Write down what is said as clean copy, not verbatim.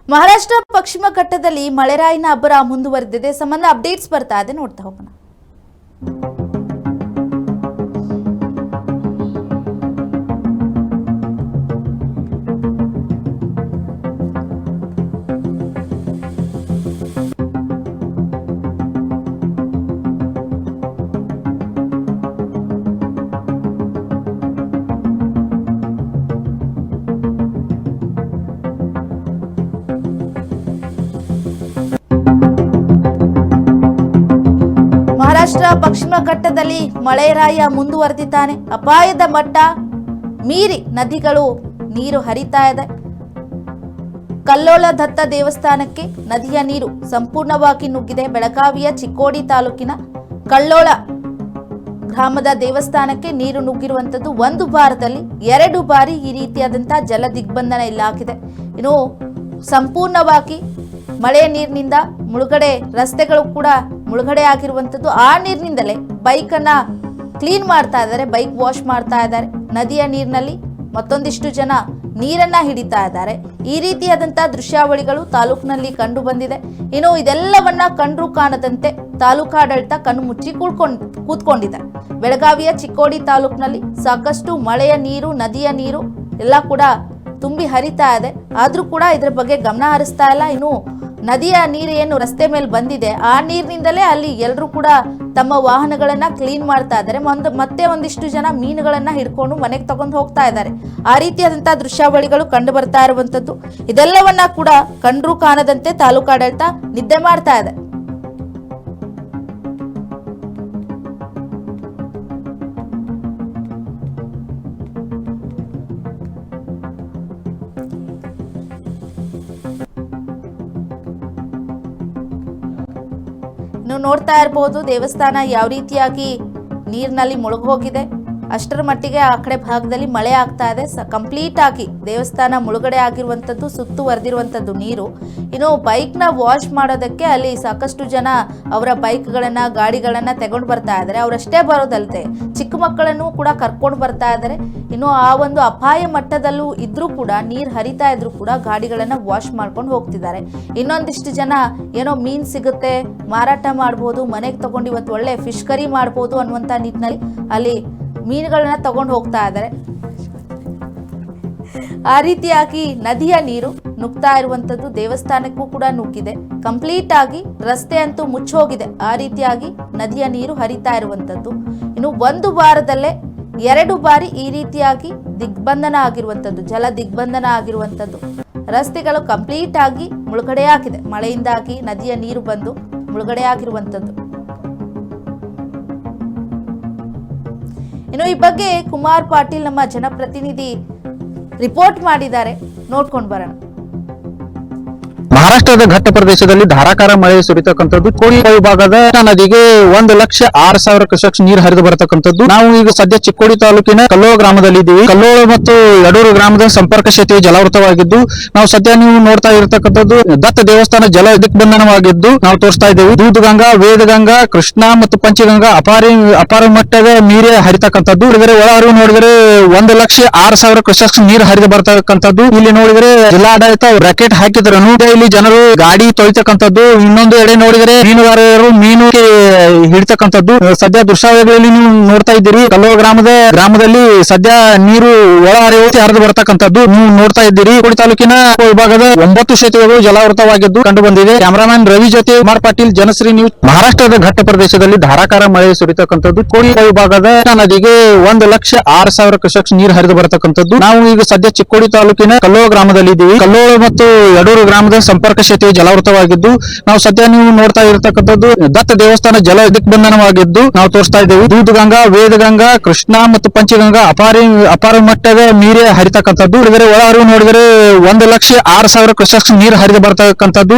ಮಹಾರಾಷ್ಟ್ರ ಪಶ್ಚಿಮ ಘಟ್ಟದಲ್ಲಿ ಮಳೆರಾಯಿನ ಅಬ್ಬರ ಮುಂದುವರೆದಿದೆ. ಸಂಬಂಧ ಅಪ್ಡೇಟ್ಸ್ ಬರ್ತಾ ಇದೆ, ನೋಡ್ತಾ ಹೋಗೋಣ. ಮಹಾರಾಷ್ಟ್ರ ಪಶ್ಚಿಮ ಘಟ್ಟದಲ್ಲಿ ಮಳೆರಾಯ ಮುಂದುವರೆದಿದ್ದಾನೆ. ಅಪಾಯದ ಮಟ್ಟ ಮೀರಿ ನದಿಗಳು ನೀರು ಹರಿತಾ ಇದೆ. ಕಲ್ಲೋಳ ದತ್ತ ದೇವಸ್ಥಾನಕ್ಕೆ ನದಿಯ ನೀರು ಸಂಪೂರ್ಣವಾಗಿ ನುಗ್ಗಿದೆ. ಬೆಳಗಾವಿಯ ಚಿಕ್ಕೋಡಿ ತಾಲೂಕಿನ ಕಲ್ಲೋಳ ಗ್ರಾಮದ ದೇವಸ್ಥಾನಕ್ಕೆ ನೀರು ನುಗ್ಗಿರುವಂತದ್ದು. ಒಂದು ವಾರದಲ್ಲಿ 2 ಬಾರಿ ಈ ರೀತಿಯಾದಂತಹ ಜಲ ದಿಗ್ಬಂಧನ ಇಲ್ಲಾಗಿದೆ. ಇನ್ನು ಸಂಪೂರ್ಣವಾಗಿ ಮಳೆಯ ನೀರಿನಿಂದ ಮುಳುಗಡೆ, ರಸ್ತೆಗಳು ಕೂಡ ಮುಳುಗಡೆ ಆಗಿರುವಂಥದ್ದು. ಆ ನೀರಿನಿಂದಲೇ ಬೈಕನ್ನ ಕ್ಲೀನ್ ಮಾಡ್ತಾ ಇದ್ದಾರೆ, ಬೈಕ್ ವಾಶ್ ಮಾಡ್ತಾ ಇದ್ದಾರೆ. ನದಿಯ ನೀರಿನಲ್ಲಿ ಮತ್ತೊಂದಿಷ್ಟು ಜನ ನೀರನ್ನ ಹಿಡಿತಾ ಇದ್ದಾರೆ. ಈ ರೀತಿಯಾದಂತಹ ದೃಶ್ಯಾವಳಿಗಳು ತಾಲೂಕಿನಲ್ಲಿ ಕಂಡು ಬಂದಿದೆ. ಇನ್ನು ಇದೆಲ್ಲವನ್ನ ಕಂಡ್ರೂ ಕಾಣದಂತೆ ತಾಲೂಕಾಡಳಿತ ಕಣ್ಣು ಮುಚ್ಚಿ ಕೂತ್ಕೊಂಡಿದೆ. ಬೆಳಗಾವಿಯ ಚಿಕ್ಕೋಡಿ ತಾಲೂಕಿನಲ್ಲಿ ಸಾಕಷ್ಟು ಮಳೆಯ ನೀರು, ನದಿಯ ನೀರು ಎಲ್ಲ ಕೂಡ ತುಂಬಿ ಹರಿತಾ ಇದೆ. ಆದ್ರೂ ಕೂಡ ಇದರ ಬಗ್ಗೆ ಗಮನ ಹರಿಸ್ತಾ ಇಲ್ಲ. ಇನ್ನು ನದಿಯ ನೀರು ಏನು ರಸ್ತೆ ಮೇಲೆ ಬಂದಿದೆ, ಆ ನೀರಿನಿಂದಲೇ ಅಲ್ಲಿ ಎಲ್ಲರೂ ಕೂಡ ತಮ್ಮ ವಾಹನಗಳನ್ನ ಕ್ಲೀನ್ ಮಾಡ್ತಾ ಇದ್ದಾರೆ. ಮತ್ತೆ ಒಂದಿಷ್ಟು ಜನ ಮೀನುಗಳನ್ನ ಹಿಡ್ಕೊಂಡು ಮನೆಗೆ ತಗೊಂಡು ಹೋಗ್ತಾ ಇದ್ದಾರೆ. ಆ ರೀತಿಯಾದಂತಹ ದೃಶ್ಯಾವಳಿಗಳು ಕಂಡು ಬರ್ತಾ ಇರುವಂತದ್ದು. ಇದೆಲ್ಲವನ್ನ ಕೂಡ ಕಂಡ್ರೂ ಕಾಣದಂತೆ ತಾಲೂಕಾಡಳಿತ ನಿದ್ದೆ ಮಾಡ್ತಾ ಇದೆ. ನೀವು ನೋಡ್ತಾ ಇರಬಹುದು ದೇವಸ್ಥಾನ ಯಾವ ರೀತಿಯಾಗಿ ನೀರಿನಲ್ಲಿ ಮುಳುಗೋಗಿದೆ. ಅಷ್ಟರ ಮಟ್ಟಿಗೆ ಆ ಕಡೆ ಭಾಗದಲ್ಲಿ ಮಳೆ ಆಗ್ತಾ ಇದೆ. ಕಂಪ್ಲೀಟ್ ಆಗಿ ದೇವಸ್ಥಾನ ಮುಳುಗಡೆ ಆಗಿರುವಂಥದ್ದು, ಸುತ್ತುವರೆದಿರುವಂಥದ್ದು ನೀರು. ಇನ್ನು ಬೈಕ್ನ ವಾಶ್ ಮಾಡೋದಕ್ಕೆ ಅಲ್ಲಿ ಸಾಕಷ್ಟು ಜನ ಅವರ ಬೈಕ್ಗಳನ್ನು, ಗಾಡಿಗಳನ್ನು ತಗೊಂಡು ಬರ್ತಾ ಇದ್ದಾರೆ. ಅವರಷ್ಟೇ ಬರೋದಲ್ಲದೆ ಚಿಕ್ಕ ಮಕ್ಕಳನ್ನು ಕೂಡ ಕರ್ಕೊಂಡು ಬರ್ತಾ ಇದ್ದಾರೆ. ಇನ್ನು ಆ ಒಂದು ಅಪಾಯ ಮಟ್ಟದಲ್ಲೂ ಇದ್ರೂ ಕೂಡ, ನೀರು ಹರಿತಾ ಇದ್ರೂ ಕೂಡ ಗಾಡಿಗಳನ್ನು ವಾಶ್ ಮಾಡ್ಕೊಂಡು ಹೋಗ್ತಿದ್ದಾರೆ. ಇನ್ನೊಂದಿಷ್ಟು ಜನ ಏನೋ ಮೀನು ಸಿಗುತ್ತೆ, ಮಾರಾಟ ಮಾಡ್ಬೋದು, ಮನೆಗೆ ತಗೊಂಡು ಇವತ್ತು ಒಳ್ಳೆ ಫಿಶ್ ಕರಿ ಮಾಡ್ಬೋದು ಅನ್ನುವಂಥ ನಿಟ್ಟಿನಲ್ಲಿ ಅಲ್ಲಿ ಮೀನುಗಳನ್ನ ತಗೊಂಡು ಹೋಗ್ತಾ ಇದ್ದಾರೆ. ಆ ರೀತಿಯಾಗಿ ನದಿಯ ನೀರು ನುಗ್ತಾ ಇರುವಂತದ್ದು. ದೇವಸ್ಥಾನಕ್ಕೂ ಕೂಡ ನುಗ್ಗಿದೆ. ಕಂಪ್ಲೀಟ್ ಆಗಿ ರಸ್ತೆ ಅಂತೂ ಮುಚ್ಚೋಗಿದೆ. ಆ ರೀತಿಯಾಗಿ ನದಿಯ ನೀರು ಹರಿತಾ ಇರುವಂತದ್ದು. ಇನ್ನು ಒಂದು ವಾರದಲ್ಲೇ 2 ಬಾರಿ ಈ ರೀತಿಯಾಗಿ ದಿಗ್ಬಂಧನ ಆಗಿರುವಂತದ್ದು, ಜಲ ದಿಗ್ಬಂಧನ ಆಗಿರುವಂತದ್ದು. ರಸ್ತೆಗಳು ಕಂಪ್ಲೀಟ್ ಆಗಿ ಮುಳುಗಡೆಯಾಗಿದೆ. ಮಳೆಯಿಂದಾಗಿ ನದಿಯ ನೀರು ಬಂದು ಮುಳುಗಡೆಯಾಗಿರುವಂತದ್ದು. ಇನ್ನು ಈ ಬಗ್ಗೆ ಕುಮಾರ್ ಪಾಟೀಲ್ ನಮ್ಮ ಜನಪ್ರತಿನಿಧಿ ರಿಪೋರ್ಟ್ ಮಾಡಿದ್ದಾರೆ, ನೋಡ್ಕೊಂಡು ಬರೋಣ. ಮಹಾರಾಷ್ಟ್ರದ ಘಟ್ಟ ಪ್ರದೇಶದಲ್ಲಿ ಧಾರಾಕಾರ ಮಳೆ ಸುರಿತಕ್ಕಂಥದ್ದು. ಕೋಡಿ ವಿಭಾಗದ ನದಿಗೆ 1,06,000 ಕ್ಯೂಸೆಕ್ಸ್ ನೀರು ಹರಿದು ಬರತಕ್ಕಂಥದ್ದು. ನಾವು ಈಗ ಸದ್ಯ ಚಿಕ್ಕೋಡಿ ತಾಲೂಕಿನ ಕಲ್ಲೋಳ ಗ್ರಾಮದಲ್ಲಿ ಇದ್ದೀವಿ. ಕಲ್ಲೋಳ ಮತ್ತು ಯಡೂರು ಗ್ರಾಮದ ಸಂಪರ್ಕ ಸೇತುವೆ ಜಲಾವೃತವಾಗಿದ್ದು, ನಾವು ಸದ್ಯ ನೀವು ನೋಡ್ತಾ ಇರತಕ್ಕಂಥದ್ದು ದತ್ತ ದೇವಸ್ಥಾನ ಜಲ ದಿಗ್ಬಂಧನವಾಗಿದ್ದು ನಾವು ತೋರಿಸ್ತಾ ಇದ್ದೇವೆ. ದೂಧಗಂಗಾ, ವೇದಗಂಗಾ, ಕೃಷ್ಣ ಮತ್ತು ಪಂಚಗಂಗಾ ಅಪಾರ ಮಟ್ಟದ ನೀರೇ ಹರಿತಕ್ಕಂಥದ್ದು. ನೋಡಿದರೆ ಒಳಹರಿವು ನೋಡಿದರೆ 1,06,000 ಕ್ಯೂಸೆಕ್ಸ್ ನೀರು ಹರಿದು ಬರತಕ್ಕಂಥದ್ದು. ಇಲ್ಲಿ ನೋಡಿದರೆ ಜಿಲ್ಲಾಡಳಿತ ರಾಕೆಟ್ ಹಾಕಿದ್ರು ಇಲ್ಲಿ ಜನರು ಗಾಡಿ ತೊಳಿತಕ್ಕಂಥದ್ದು. ಇನ್ನೊಂದು ಎಡೆ ನೋಡಿದರೆ ಮೀನುಗಾರರು ಮೀನು ಹಿಡಿತಕ್ಕಂಥದ್ದು. ಸದ್ಯ ದೃಶ್ಯಾವಳಿಗಳಲ್ಲಿ ನೀವು ನೋಡ್ತಾ ಇದ್ದೀರಿ. ಕಲ್ಲೋಳ ಗ್ರಾಮದಲ್ಲಿ ಸದ್ಯ ನೀರು ಒಳ ಹರಿದು ಬರತಕ್ಕಂಥದ್ದು ನೀವು ನೋಡ್ತಾ ಇದ್ದೀರಿ. ಕೋಡಿ ತಾಲೂಕಿನ ವಿಭಾಗದ 9 ಸೇತುವೆಗಳು ಜಲಾವೃತವಾಗಿದ್ದು ಕಂಡು ಬಂದಿದೆ. ಕ್ಯಾಮರಾಮನ್ ರವಿ ಜೊತೆ ಕುಮಾರ್ ಪಾಟೀಲ್, ಜನಶ್ರೀ ನ್ಯೂಸ್. ಮಹಾರಾಷ್ಟ್ರದ ಘಟ್ಟ ಪ್ರದೇಶದಲ್ಲಿ ಧಾರಾಕಾರ ಮಳೆ ಸುರಿತಕ್ಕಂಥದ್ದು. ಕೋಡಿ ವಿಭಾಗದ ನದಿಗೆ 1,06,000 ಕ್ಯೂಸೆಕ್ಸ್ ನೀರು ಹರಿದು ಬರತಕ್ಕಂಥದ್ದು. ನಾವು ಈಗ ಸದ್ಯ ಚಿಕ್ಕೋಡಿ ತಾಲೂಕಿನ ಕಲ್ಲೋಳ ಗ್ರಾಮದಲ್ಲಿ ಇದ್ದೀವಿ. ಕಲ್ಲೋಳ ಮತ್ತು ಯಡೂರು ಗ್ರಾಮದ ಸಂಪರ್ಕ ಸೇತುವೆ ಜಲಾವೃತವಾಗಿದ್ದು ನಾವು ಸದ್ಯ ನೀವು ನೋಡ್ತಾ ಇರತಕ್ಕಂಥದ್ದು ದತ್ತ ದೇವಸ್ಥಾನ ಜಲ ದಿಗ್ಬಂಧನವಾಗಿದ್ದು ನಾವು ತೋರಿಸ್ತಾ ಇದ್ದೇವೆ. ದೂಧಗಂಗಾ, ವೇದಗಂಗಾ, ಕೃಷ್ಣ ಮತ್ತು ಪಂಚಗಂಗಾ ಅಪಾರ ಮಟ್ಟದ ನೀರೇ ಹರಿತಕ್ಕಂಥದ್ದು. ನೋಡಿದರೆ ಒಳಹರಿವು ನೋಡಿದರೆ 1,06,000 ಕ್ಯೂಸೆಕ್ಸ್ ನೀರು ಹರಿದು ಬರತಕ್ಕಂಥದ್ದು.